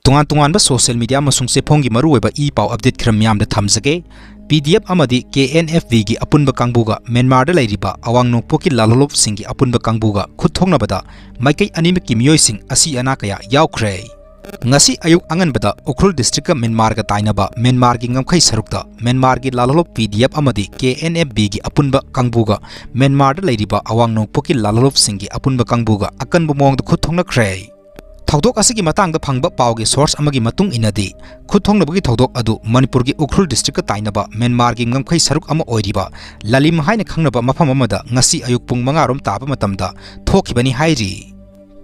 तुंगान social media मसुंग सेफोंगी मरुवेबा ई पाव update खरम याम थमजगे PDF अमदी KNFV की अपुनब कांगबुगा Myanmar लैरिबा अवांग नोंगपोकी लालोलोप सिंगी अपुनब कांगबुगा खुथोंगनबदा माइकई अनिम की मियोइसिंग असी अना कया यावख्रे ngasi ayuk anganbada Ukhrul district Myanmar का ताइनबा म्यांमार की ngमखै सरुकता म्यांमार की लालोलोप PDF अमदी KNFV की अपुनब कांगबुगा म्यांमार लैरिबा अवांग नोंगपोकी लालोलोप सिंगी अपुनब कांगबुगा अकनब मोंग खुथोंगनख्रे थौदोक असगी मतांग द फंगबा पावगे सोर्स अमगी मतुंग इनदी खुथोंगनबगी थौदोक अदु मणिपुर की उखरुल डिस्ट्रिक्ट ताइनबा म्यांमार की ngमखै सरुक अमा ओइरिबा ललिम हाइना खंगनबा मफम अमदा ngasi ayuk pung 5 rom ताबा मतमदा थोखिबनी हाइरि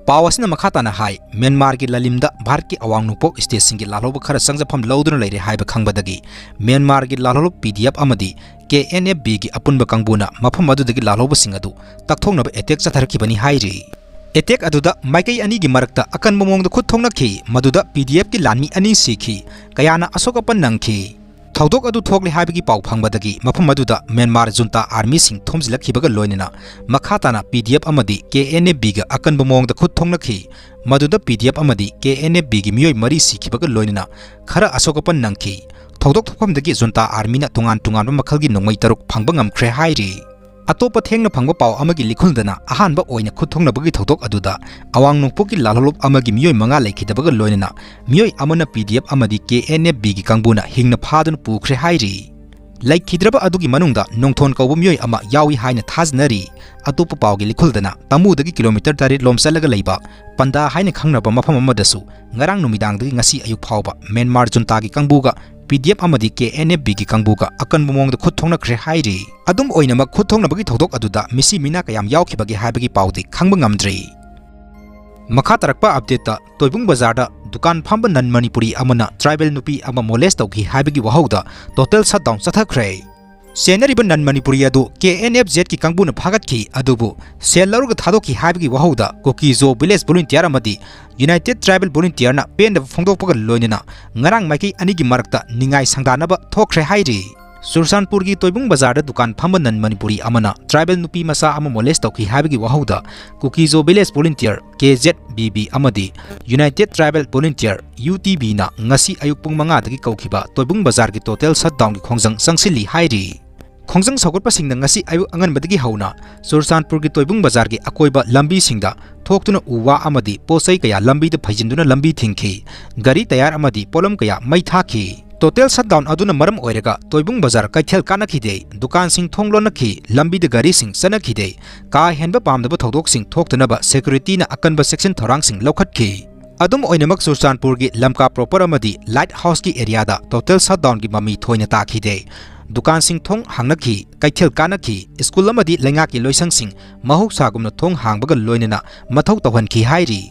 पावसना मखाताना हाई म्यांमार की ललिमदा भारत की अवांग नोंगपोक स्टेट सिंगी लालोब खर संगजफम लौदुना लैरे हाइबा खंगबदगी म्यांमार की लालोब PDF अमदी KNFV की अपुनब कांगबुना मफम अदुदगी लालोब सिंग अदु तक्थोंगनबा एटेक चथरखिबनी हाइरि एटेक अदुदा माइकई अनी की मरक्ता अकन मोंगद खुथोंगनखि मदुदा PDF की लानी अनी सीखी कयाना अशोकपन नंगखि थौदोक अदु थोकले हाइबगी पाउ फंगबदगी मफम अदुदा म्यांमार जुंता आर्मी सिंग थोमजिलखिबगा लोइनना मखाताना PDF अमदी KNFV गा अकन मोंगद खुथोंगनखि मदुदा PDF अमदी KNFV की मियोय मरी सीखिबगा लोइनना खरा अशोकपन नंगखि थौदोक थोफमदगी जुंता आर्मीना तुंगान मखलगी नोंगमै तरुक फंगबा ngमख्रे हाइरि अतोप थेंगना फंगबा पाव अमगी लिखुलदना अहानबा ओइना खुथोंगनबगी थौदोक अदुदा अवांग नोंगपोकी लालोलोप अमगी मियोय मंगा लैखिदबगा लोइनना मियोय अमना PDF अमदी KNFV की कांगबुना हिंगना फादुन पुख्रे हाइरि लैखिद्रबा अदुगी मनुंगदा नोंगथोन कौबा मियोय अमा यावी हाइना थाजनरी अतोप पावगी लिखुलदना तमुदगी किलोमीटर 3 लोम चलगा लैबा पंदा हाइना खंगनबा मफम अमदसु ngarang numidangदगी ngasi ayuk फावबा म्यांमार जुंता की कांगबुगा PDF अमदी KNFV की कांगबुगा अकन मोंगद खुथोंगनख्रे हाइरि अदुम ओइनमक खुथोंगनबगी थौदोक अदुदा मिसी मिना कयाम यावखिबगी हाइबगी पाउदी खंगबा ngamdri मखा तरक्पा अपडेट तोइबुंग बाजार दुकान फांब नन मणिपुरी अमना ट्राइबल नुपी अमा मोलेस्ट तौखि हाइबगी वहौदा टोटल शटडाउन चथख्रे सेनरिब नन मणिपुरी अदु KNFZ की कांगबुना फागतखि अदुबु सेल लौरग थादोखि हाइबगी वहौदा कुकी जो विलेज वॉलंटियर अमदी यूनाइटेड ट्राइबल वॉलंटियर ना पेन फोंदोकपगा लोइनना ngarang माइकई अनिगी मरक्ता निंगाई संगदानबा थोख्रे हाइरि सुरसानपुर की तोइबुंग बाजार दुकान फांब नन मणिपुरी अमना ट्राइबल नुपी मसा अमा मोलेस्ट तौखि हाइबगी वहौदा Kuki Zo village volunteer KZBB अमदी यूनाइटेड ट्राइबल वॉलंटियर UTB ना ngasi ayuk pung 5 दगी कौखिबा तोइबुंग बाजार की टोटल शटडाउन की खोंजंग संगसिली हाइरि खोंजंग सौगटपसिंगना ngasi ayuk anganbadगी हौना सुरसानपुर की तोइबुंग बाजार की अकोइबा लंबी सिंगदा थोक्तुना उवा अमदी पोसै कया लंबी द फैजिंदुना लंबी थिंखि गरी तयार अमदी पोलम कया मै थाखि टोटल शटडाउन अदुना मरम ओइरेगा तोइबुंग बाजार कैथेल कानखिदे दुकान सिंग थोंगलोनखि लंबी द गारी सिंग सनखिदे का हेनबा पामदबा थौदोक सिंग थोक्तनबा सेक्युरिटी ना अकनबा सेक्शन थोरांग सिंग लौखटखि अदुम ओइनमक सुरसानपुर की लमका प्रॉपर अमदी लाइट हाउस की एरिया दा टोटल शटडाउन की ममी थोइना ताखिदे दुकान सिंग थोंग हांगनखि कैथेल कानखि स्कूल अमदी लेंगा की लोइसंग सिंग महौसागुमना थोंग हांगबगा लोइनना मथौ तौहनखि हाइरि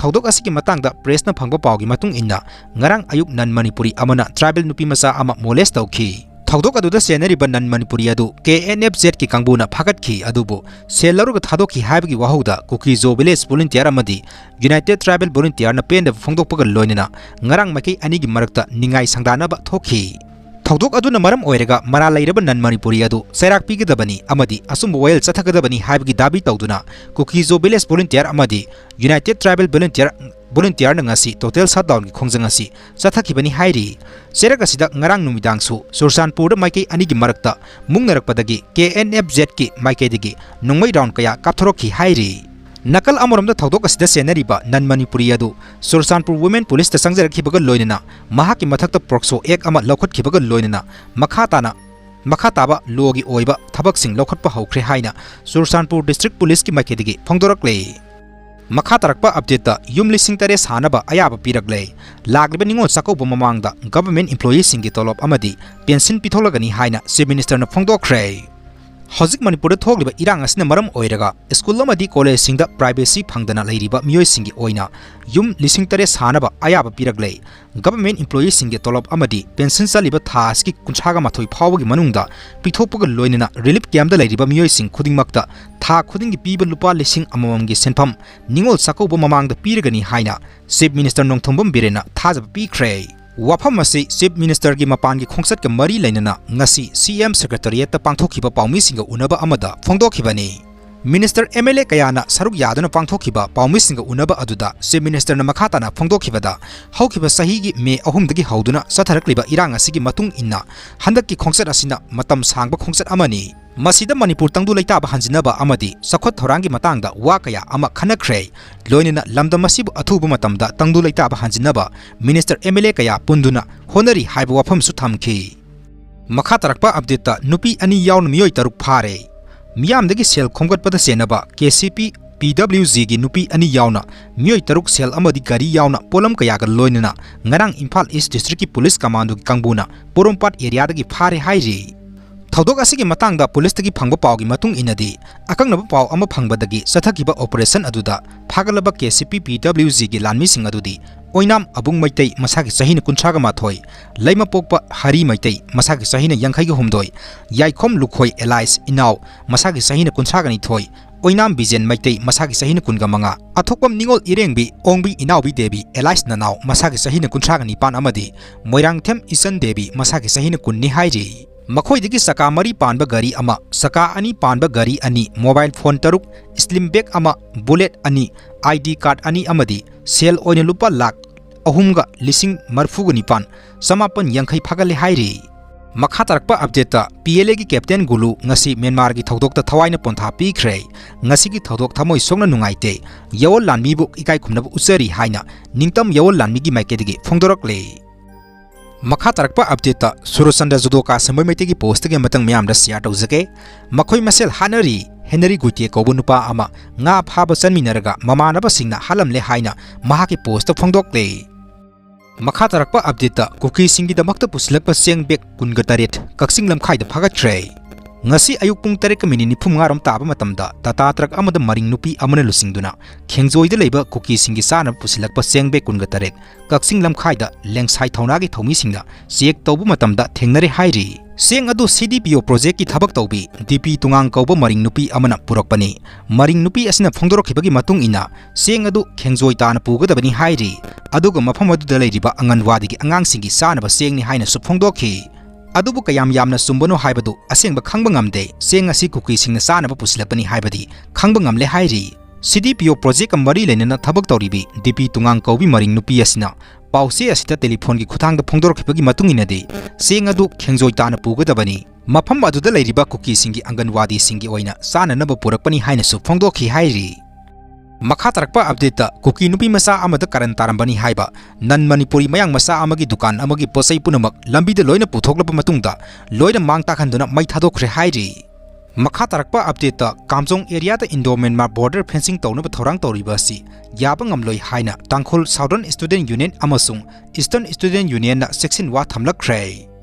थौदोक असि की मतांगदा प्रेसना फंगबा पावगी मतुंग इन्ना ngarang ayuk nan manipuri amana tribal nupi masa ama molest tauki थौदोक अदुदा सेनरिब नन मणिपुरी अदु KNFZ की कांगबुना फागतखि अदुबो सेल लौरग थादोखि हाइबगी वहौदा कुकी जो विलेज वॉलंटियर अमदी यूनाइटेड ट्राइबल वॉलंटियर ना पेन फोंदोकपगा लोइनना ngarang माइकई अनिगी मरक्ता निंगाई संगदानबा थोखि थौदोक अदुना मरम ओइरेगा मरा लैरब नन मणिपुरी अदु सैराक पिगदबनी अमदी असुम वोयल चथगदबनी हाइबगी दाबी तौदुना कुकी जो विलेज वॉलंटियर अमदी united tribal volunteer ngasi total shutdown की खोंजंग असि चथखिबनी हाइरि सेरक असिदा ngarang नुमिदांगसु सुरसानपुर माइकई अनिगी मरक्ता मुंगनरकपदगी KNFZ की माइकईदगी नोंगमै राउंड कया कापथरोखि हाइरि नकल अमरमदा थौदोक असिदा सेनरिबा नन मणिपुरी अदु सुरसानपुर वुमेन पुलिस ता संगजरखिबगा लोइनना महाकी मथक्ता प्रोक्सो एक अमा लौखटखिबगा लोइनना मखाताबा लोगी ओइबा थबकसिंग लौखटपा हौख्रे हाइना सुरसानपुर डिस्ट्रिक्ट पुलिस की माइकईदगी फोंदोरकले मखा तरक्पा अपडेट युम लिसिंग तरे सानबा अयाबा पिरगले लाग्लिबा निंगो चाकौबा ममांगदा गवर्नमेंट एम्प्लॉई सिंगी तोलप अमदी पेंशन पिथोलगनी हाइना चीफ मिनिस्टर ना फोंदोखरे हजिक मणिपुर थोगलिबा इरांग असना मरम ओइरगा स्कूल अमदी कॉलेज सिंगदा प्राइवेसी फंगदना लैरिबा मियोय सिंगी ओइना युम लिसिंग तरे सानबा अयाबा पिरगले गवर्नमेंट एम्प्लॉई सिंगी तोलप अमदी पेंशन चलिबा थास की कुंछागा माथोय फावबगी मनुंगदा पिथोपगा लोइनना रिलीफ कैम्पदा लैरिबा मियोय सिंग खुदिंगमक्ता था खुदिंगी पीबा लुपा लिसिंग अमममगी सेनफम निंगोल चाकौबा ममांगदा पिरगनी हाइना चीफ मिनिस्टर नोंगथोंबम बिरेना थाजबा पिख्रे वाफम असी चीफ मिनिस्टर की मपान की खोंसत के मरी लेना ngasi CM सेक्रेटरिएट पांथोखिबा पाउमी सिंग उनबा अमदा फोंदोखिबनी Minister MLA kayana saruk yaduna pangthokhiba pawmisinga unaba aduda Chief Minister na makhatana phongdokhibada hawkhiba sahigi May 3 hauduna satharakliba irang asigi matung inna handakki khongsat asina matam sangba khongsat amani masida Manipur tangdu leitaba hanjinaba amadi sakhot thorangi matangda wa kaya ama khanakre loinina lamdam masibu athuba matamda tangdu leitaba hanjinaba Minister MLA kaya punduna honari haiba wafam su thamki makhatarakpa update nupi ani yawn miyoi taruk phare Miyamdagi sel khomgatpada senaba KCP PWG gi nupi ani yauna miyoi taruk sel amadi gari yauna polam kayaga loinana ngarang Imphal East District ki Police Commando gi kangbuna Porompat area dagi phare hairi Thodok asigi matangda police tagi phangba paw gi matung inadi akangnaba paw ama phangbadagi sathakiba operation aduda phagalaba KCP PWG gi lanmi sing adudi Oinam abung maitai masaki sahina kunchaga mathoi laima pokpa hari maitai masaki sahina yankhai gi humdoi yaikhom lukhoi Elias inaw masaki sahina kunchaga ni thoi Oinam bijen maitai masaki sahina kunga manga athokpam ningol irengbi ongbi inawbi debi Elias nanaw masaki sahina kunchaga ni pan amadi Moirangthem Isan debi masaki sahina kunni hairi Makhoidagi saka mari panba gari ama saka ani panba gari ani mobile phone taruk slim bag ama bullet ani ID card ani amadi sel oina lupa lakh ahumga lising marfuga nipan samapan yankhai phagale hairi makhatarakpa update PLA gi captain Gulu ngasi Myanmar gi thodok ta thawaina pontha pikhre ngasi gi thodok thamoi songna nungaite yawol lanmi bu ikai khumnab usari haina ningtam yawol lanmi gi maikedi phongdorakle Makhatarakpa update Surusanda Judoka Sambai Maitegi post gi matang myam da share tawjake makhoi masel hanari Henry Gutie kobu nupa ama nga phaba chanminaraga mamanaba singna halamle haina mahaki post phongdokle Makhatarakpa update Kuki singi damakta puslakpa seng bek kunga taret kaksing lamkhai da phagatre ngasi ayuk pung 3:45 taba matamda tata truck amada maring nupi amana lusingduna khengjoi da leiba Kuki singi sana pusilakpa sengbe kunga taret kaksing lamkhai da lengsai thauna gi thomi singna chek tobu matamda thengnare hairi seng adu CDPO project ki thabak tobi DP tungang kauba maring nupi amana purakpani maring nupi asina phongdorokhibagi matung ina seng adu khengjoi tana pugadabani hairi aduga mafam adu da leiriba anganwadi gi angang singi sana ba sengni haina su phongdokhi adubu kayam yamna sumbano haibadu asengba khangba ngamde seng asi Kuki singna sanaba pusilapani haibadi khangba ngamle hairi CDPO project mari lenena thabak tawribi DP tungang kaubi maring nupi asina pause asita telephone gi khuthangda phongdorokhibagi matungina de seng adu khengjoi tana pugadabani mafam aduda leiriba Kuki singi anganwadi singi oina sananaba purakpani haina su phongdokhi hairi Makhatarakpa update Kuki nupi masa amada karan tarambani haiba nan Manipuri mayang masa amagi dukan amagi posai punamak lambi de loina puthoklapa matungda loina mang takhanduna mai thadokre hairi Makhatarakpa update Kamjong area da Indo-Myanmar border fencing tawna thorang tawriba si yaba ngamloi haina Tangkhul Southern Student Union amasung Eastern Student Union na section wa thamlakre